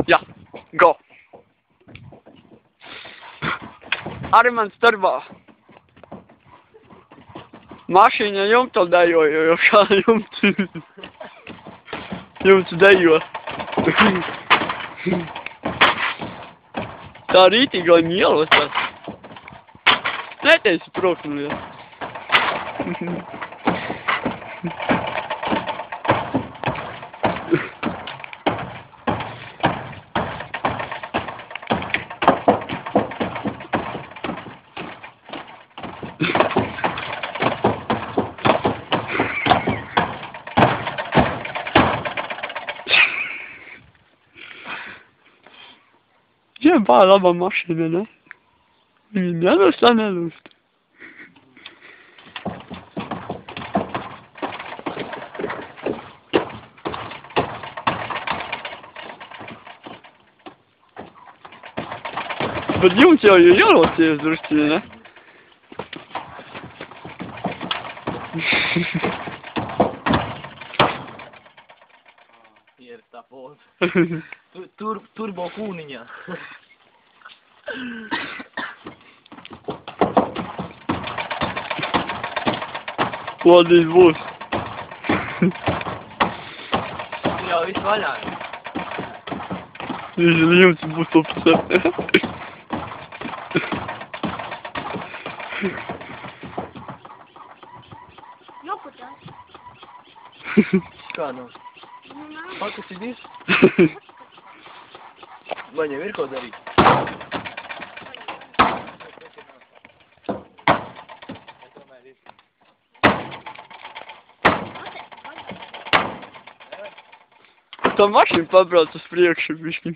Jā, go! Arī mans darbā. Mašīna jumta dejoja, jo šā jumts dejo. Tā rītīgā ielas tas. Neteici proknuļa. Ja, pār labā mašīna, ne? Viņi nelūst, tā nelūst. Bet jums jau ir jālaucies drusci, ne? Ir tā foto. Turbo kūniņā. Lodīs būs. Jau viss vaļā. Jums būs upsēt. Joputās. Kā nav? Pakas ir viss? Man jau ir ko darīt. Tā mašīna pabrauc uz priekšu bišķi.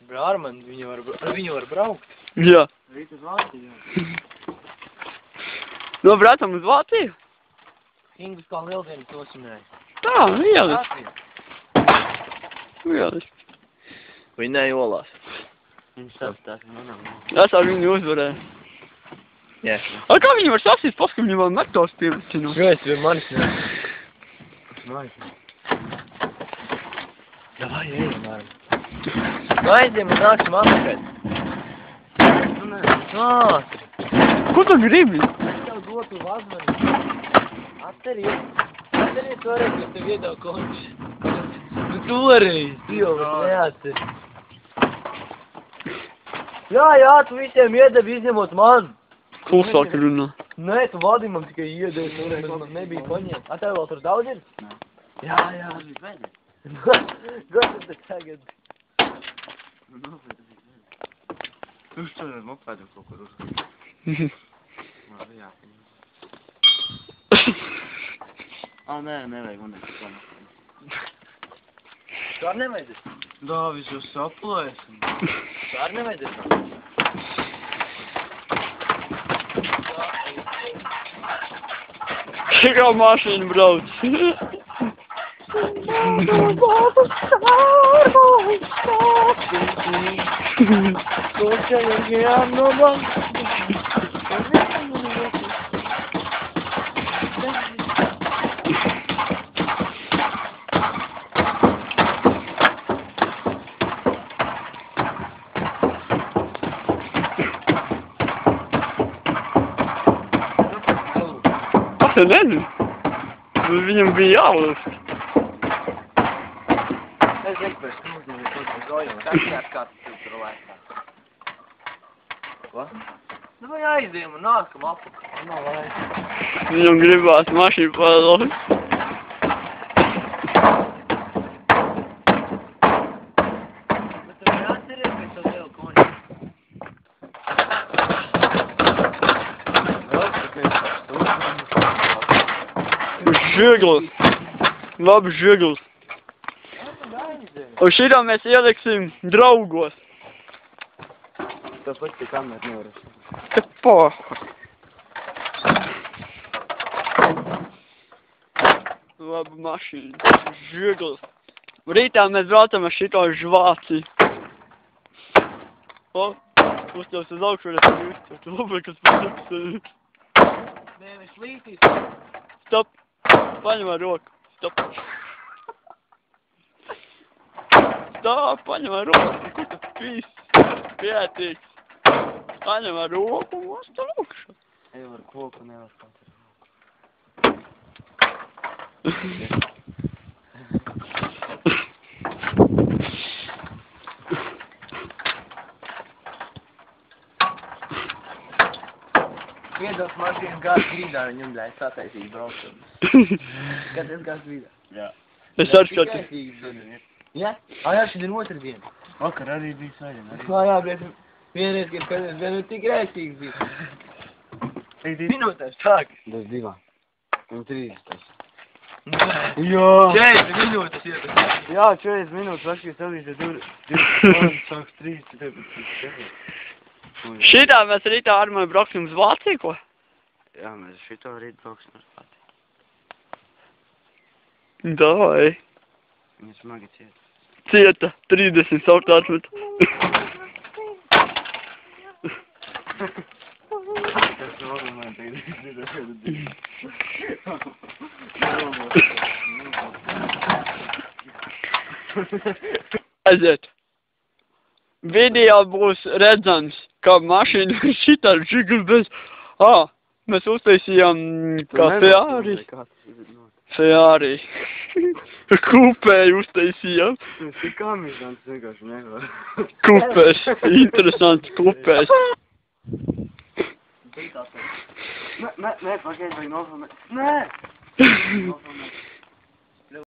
Brārman, viņu var braukt. Jā. Rīt uz Vāciju. No, braucam uz Vāciju? Ingus kā lieldienas nosimēja. Tā, ieliski. Ieliski. Viņi neolās. Viņi sastās manām. Es ar viņu uzvarēju. Jā. A kā viņi var sasīt, paskam viņi vēl metos pievicinu? Jo, es vēl manis ne. Davai, ejam, varam. Aiziem un nāksim apakaļ. Nu, nē, ātri. Ko tu gribi? Es tev dotu vazmani. Atceries toreiz, kad tev iedāv končs. Nu, toreiz, Dievu, neatceries. Jā, tu visiem iedevi, izņemot man. Klusāk runā. Nē, tu vadi man tikai iedevi, toreiz man nebija paņemt. A, tev vēl tur daudz ir? Jā. Gāds ir tagad. Tu šķiet mopēdu kaut kur uzskatīt. Jā. Nē, nevajag man nekā. Tu ar nevajadzēs? Dāvis jau saplēs. Tu ar nevajadzēs? Kā mašīna brauc. Es nezinu. Viņam bija jālūst. Es ekspres, mūsdien ir kaut gojumi. Tā ir kāds tur laikā. Ko? Nu, vai aizdiem un nākam apakaļ. Nav laika. Viņam gribās mašīnu pārlaust. Bet tu vari atceries, ka tev lielu konču. Žigls. Labs žigls. Un šitā mēs ieliksim draugos. Tāpēc te kamer nevaras. Te poha. Laba mašīna. Žigls. Rītā mēs braucam ar šito uz Vāciju. O, uzstāvs uz augšu varētu just. Tu labi, kas pasaka. Nē, viņš lītīs. Stop. Paņem ar roku. Stop. Tā, paņem ar roku, kur tu viss. Pietiks. Paņem ar roku un most augšu. Ej, ar koku nevar kaut. Iedos mašīnu gāzi grīdā, viņam ļai sataisīt braukšanu. Kad es gāzi grīdā? Jā. Es ar šo te. Jā? Jā, šī ir otra diena. Vakar arī bija svaļina. Jā, bet vienreiz, kad skaties, bet tik rēcīgs bija. Minūtēs sāk. Tas 2. Un 30. Jā. 40 minūtes ietas. Jā, 40 minūtes, vakar salīdzi 2. Sāks 30. Šitā mēs rītā ar mani brauksim uz Vāciju, ko? Jā, mēs šito rīt brauksim uz Vāciju. Davai. Viņa smagi cieta. Cieta 30 saukt atmet. Tas nogalmē tagad. Aiziet. Video būs redzams, kā mašīna šitā žigli bez... Mēs uztaisījām kā Ferrari. Ferrari. Kupēju uztaisījām. Tas kā mīzants vienkārši nevar. Kupēs. Interesants kupēs. Nē, pagaid, vajag nofilmēt. Nē! Nofilmēt.